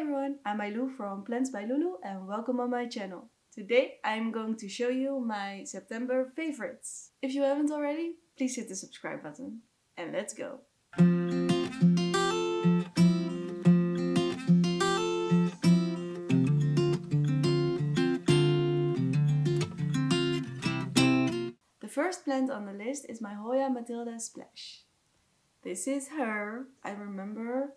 everyone, I'm Lou from Plants by Lulu and welcome on my channel. Today I'm going to show you my September favorites. If you haven't already, please hit the subscribe button. And let's go! The first plant on the list is my Hoya Matilda Splash. This is her. I remember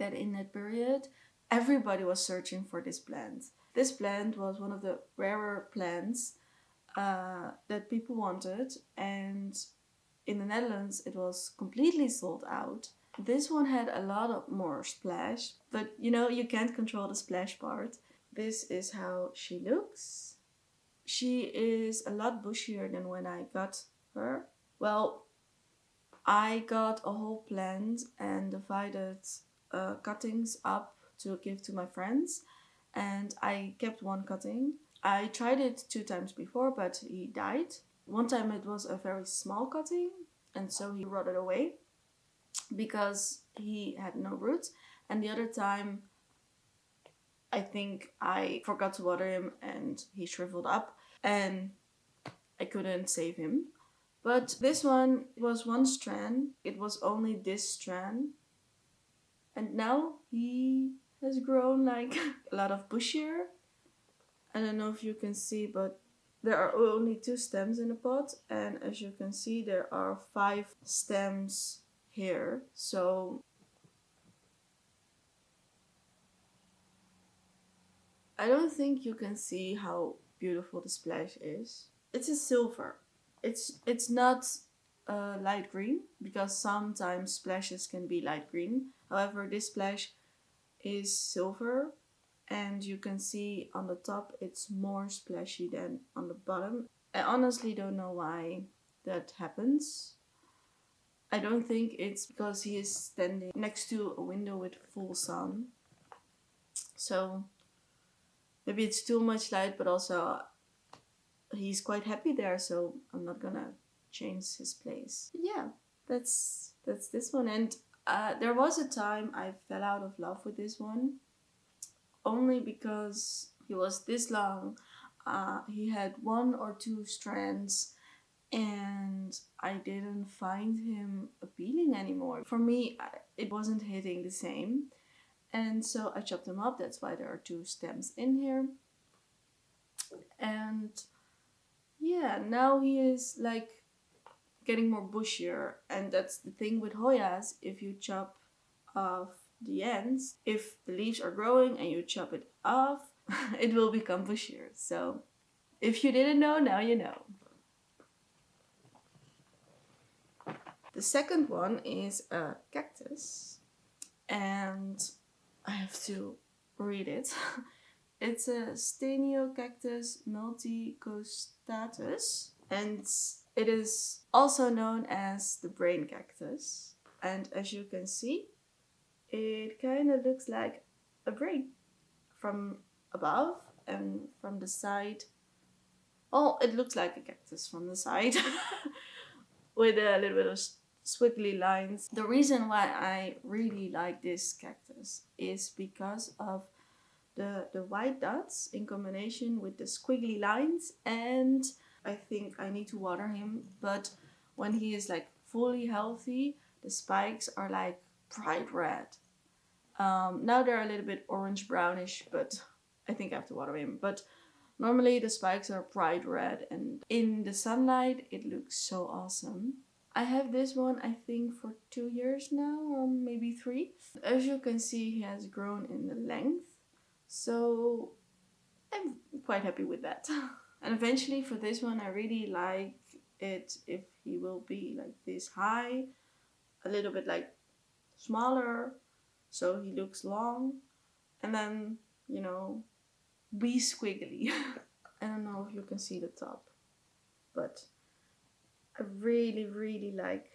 that in that period everybody was searching for this plant. This plant was one of the rarer plants that people wanted, and in the Netherlands it was completely sold out. This one had a lot of more splash, but you can't control the splash part. This is how she looks. She is a lot bushier than when I got her. Well, I got a whole plant and divided cuttings up to give to my friends, and I kept one cutting. I tried it 2 times before, but he died. One time it was a very small cutting, and so he rotted away because he had no roots, and the other time I think I forgot to water him and he shriveled up and I couldn't save him. But this one was one strand. It was only this strand. And now he has grown like a lot of bushier. I don't know if you can see, but there are only 2 stems in the pot. And as you can see, there are 5 stems here. So I don't think you can see how beautiful the splash is. It's a silver. It's not light green, because sometimes splashes can be light green. However, this splash is silver, and you can see on the top it's more splashy than on the bottom. I honestly don't know why that happens. I don't think it's because he is standing next to a window with full sun. So maybe it's too much light, but also he's quite happy there, so I'm not gonna change his place. Yeah, that's this one. And there was a time I fell out of love with this one, only because he was this long. He had 1 or 2 strands, and I didn't find him appealing anymore. For me, it wasn't hitting the same, and so I chopped him up. That's why there are 2 stems in here. And yeah, now he is like getting more bushier, and that's the thing with Hoyas. If you chop off the ends, if the leaves are growing and you chop it off, it will become bushier. So if you didn't know, now you know. The second one is a cactus, and I have to read it. It's a Stanio Cactus multicostatus, and it is also known as the brain cactus. And as you can see, it kind of looks like a brain from above, and from the side. Oh, it looks like a cactus from the side with a little bit of squiggly lines. The reason why I really like this cactus is because of the white dots in combination with the squiggly lines, and I think I need to water him, but when he is like fully healthy, the spikes are like bright red. Now they're a little bit orange brownish, but I think I have to water him. But normally the spikes are bright red, and in the sunlight it looks so awesome. I have this one I think for 2 years now, or maybe 3. As you can see, he has grown in the length. So I'm quite happy with that. And eventually for this one, I really like it if he will be like this high, a little bit like smaller, so he looks long, and then, be squiggly. I don't know if you can see the top, but I really, really like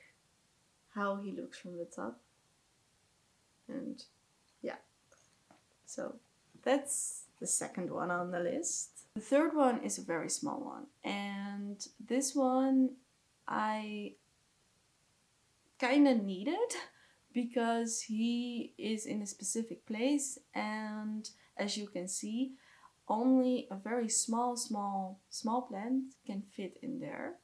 how he looks from the top. And yeah, so that's the second one on the list. The third one is a very small one, and this one I kind of needed because he is in a specific place, and as you can see, only a very small plant can fit in there.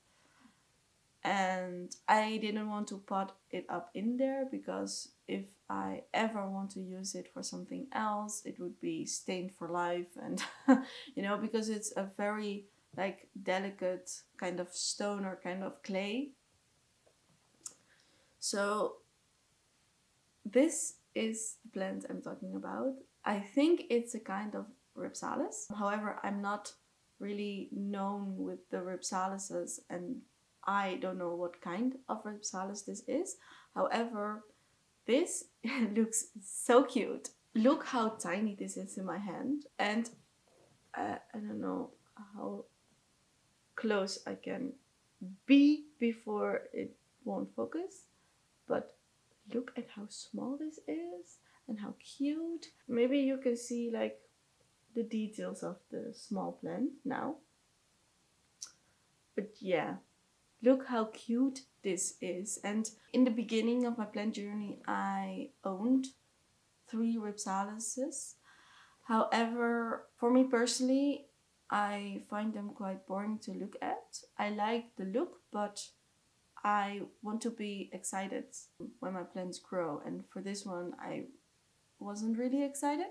And I didn't want to pot it up in there because if I ever want to use it for something else, it would be stained for life. And you know, because it's a very like delicate kind of stone or kind of clay. So this is the plant I'm talking about. I think it's a kind of Rhipsalis. However, I'm not really known with the Rhipsalises, and I don't know what kind of Rhipsalis this is. However, this looks so cute. Look how tiny this is in my hand, and I don't know how close I can be before it won't focus, but look at how small this is and how cute. Maybe you can see like the details of the small plant now. But yeah, look how cute this is. And in the beginning of my plant journey, I owned 3 Rhipsalises. However, for me personally, I find them quite boring to look at. I like the look, but I want to be excited when my plants grow, and for this one I wasn't really excited.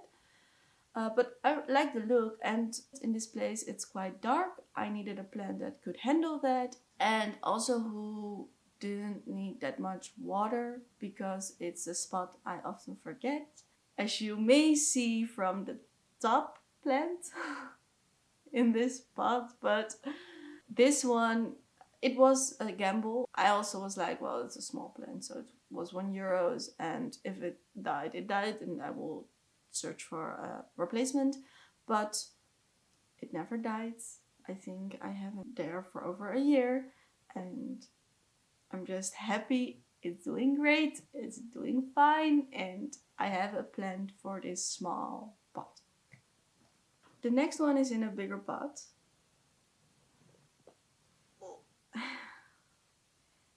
But I like the look, and in this place it's quite dark. I needed a plant that could handle that, and also who didn't need that much water, because it's a spot I often forget. As you may see from the top plant in this pot, but this one, it was a gamble. I also was like, well, it's a small plant, so it was €1, and if it died, it died, and I will search for a replacement. But it never died. I think I have it there for over a year, and I'm just happy it's doing great, it's doing fine, and I have a plant for this small pot. The next one is in a bigger pot.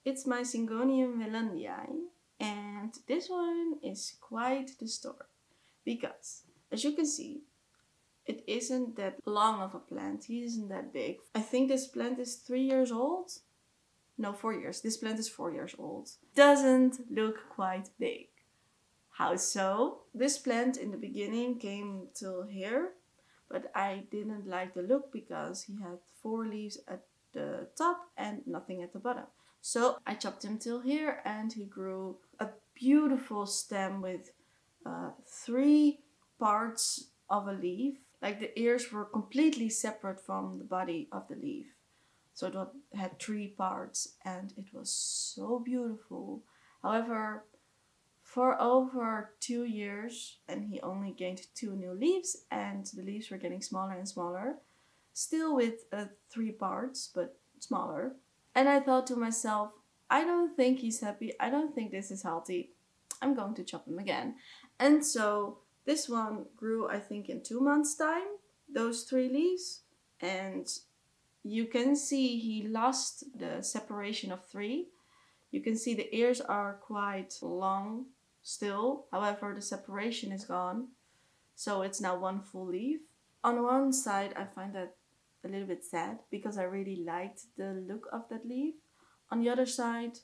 It's my Syngonium Melania, and this one is quite the story, because as you can see, it isn't that long of a plant. He isn't that big. I think this plant is 3 years old. No, 4 years. This plant is 4 years old. Doesn't look quite big. How so? This plant in the beginning came till here, but I didn't like the look because he had 4 leaves at the top and nothing at the bottom. So I chopped him till here, and he grew a beautiful stem with 3 parts of a leaf. Like the ears were completely separate from the body of the leaf. So it had 3 parts, and it was so beautiful. However, for over 2 years, and he only gained 2 new leaves, and the leaves were getting smaller and smaller, still with 3 parts, but smaller. And I thought to myself, I don't think he's happy. I don't think this is healthy. I'm going to chop him again. And so this one grew, I think, in 2 months' time, those 3 leaves. And you can see he lost the separation of 3. You can see the ears are quite long still. However, the separation is gone. So it's now 1 full leaf. On one side, I find that a little bit sad because I really liked the look of that leaf. On the other side,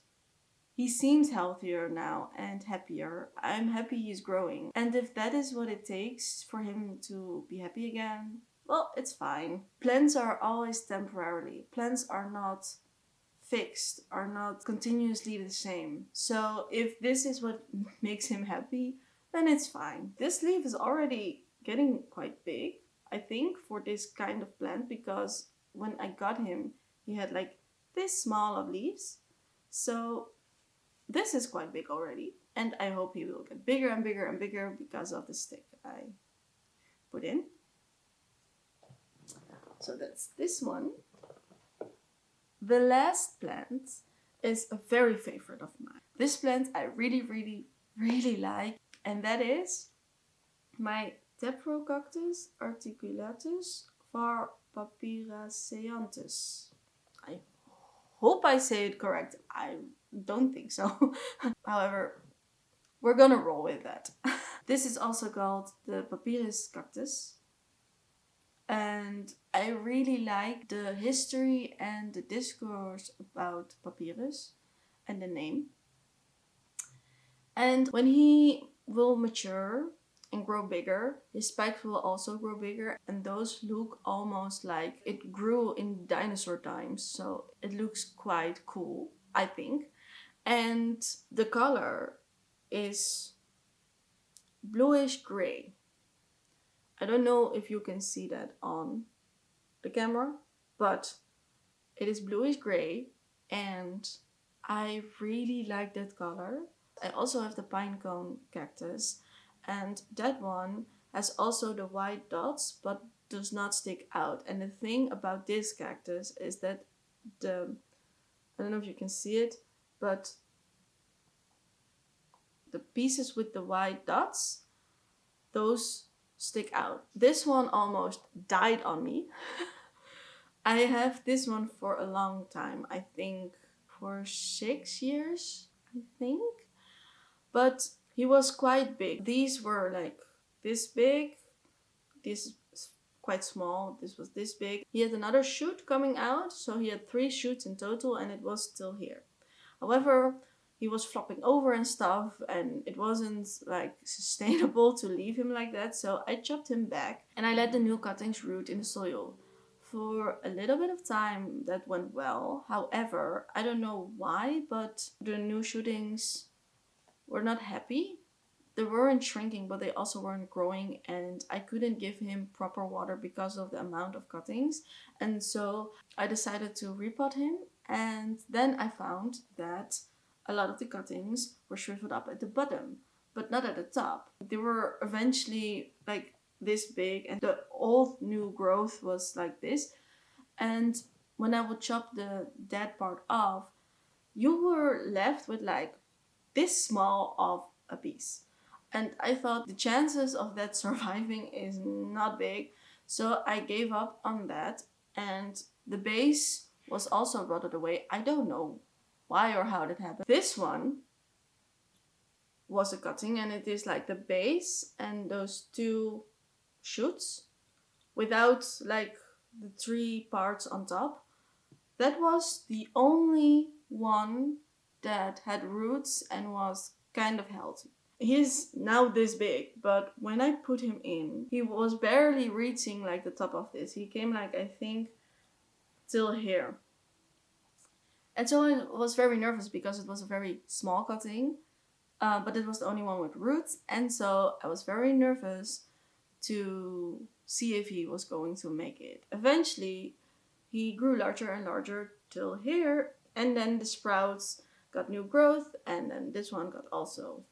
he seems healthier now and happier. I'm happy he's growing. And if that is what it takes for him to be happy again, well, it's fine. Plants are always temporarily. Plants are not fixed, are not continuously the same. So if this is what makes him happy, then it's fine. This leaf is already getting quite big, I think, for this kind of plant, because when I got him, he had like this small of leaves. So this is quite big already, and I hope he will get bigger and bigger and bigger because of the stick I put in. So that's this one. The last plant is a very favorite of mine. This plant I really like, and that is my Stanio Cactus articulatus for Papilla Cactus. I hope I say it correct. I don't think so. However, we're gonna roll with that. This is also called the Papilla Cactus. And I really like the history and the discourse about papyrus and the name. And when he will mature and grow bigger, his spikes will also grow bigger, and those look almost like it grew in dinosaur times, so it looks quite cool, I think. And the color is bluish gray. I don't know if you can see that on the camera, but it is bluish gray, and I really like that color. I also have the pinecone cactus, and that one has also the white dots but does not stick out. And the thing about this cactus is that I don't know if you can see it, but the pieces with the white dots, those stick out. This one almost died on me. I have this one for a long time, I think for 6 years, I think. But he was quite big. These were like this big, this is quite small, this was this big. He had another shoot coming out, so he had 3 shoots in total, and it was still here. However, he was flopping over and stuff, and it wasn't like sustainable to leave him like that, so I chopped him back and I let the new cuttings root in the soil. For a little bit of time that went well. However, I don't know why, but the new shootings were not happy. They weren't shrinking, but they also weren't growing, and I couldn't give him proper water because of the amount of cuttings. And so I decided to repot him, and then I found that a lot of the cuttings were shriveled up at the bottom, but not at the top. They were eventually like this big, and the old new growth was like this. And when I would chop the dead part off, you were left with like this small of a piece. And I thought the chances of that surviving is not big, so I gave up on that. And the base was also rotted away. I don't know why or how that happened. This one was a cutting, and it is like the base and those 2 shoots without like the 3 parts on top. That was the only one that had roots and was kind of healthy. He's now this big, but when I put him in, he was barely reaching like the top of this. He came like, I think, till here. And so I was very nervous because it was a very small cutting, but it was the only one with roots. And so I was very nervous to see if he was going to make it. Eventually, he grew larger and larger till here, and then the sprouts got new growth, and then this one got also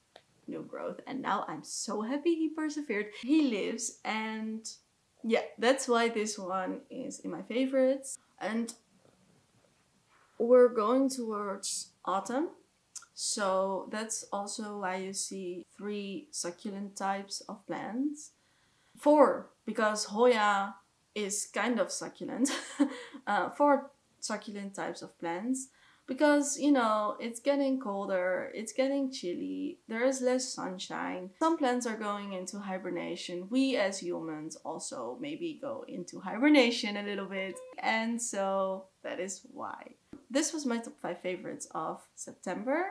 new growth, and now I'm so happy he persevered. He lives, and yeah, that's why this one is in my favorites. And we're going towards autumn, so that's also why you see 3 succulent types of plants. 4, because Hoya is kind of succulent. 4 succulent types of plants, because, you know, it's getting colder, it's getting chilly, there is less sunshine. Some plants are going into hibernation. We as humans also maybe go into hibernation a little bit, and so that is why. This was my top 5 favorites of September.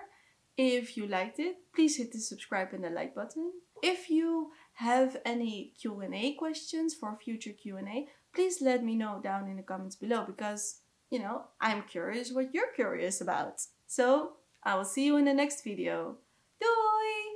If you liked it, please hit the subscribe and the like button. If you have any Q&A questions for future Q&A, please let me know down in the comments below, because, you know, I'm curious what you're curious about. So I will see you in the next video. Doei!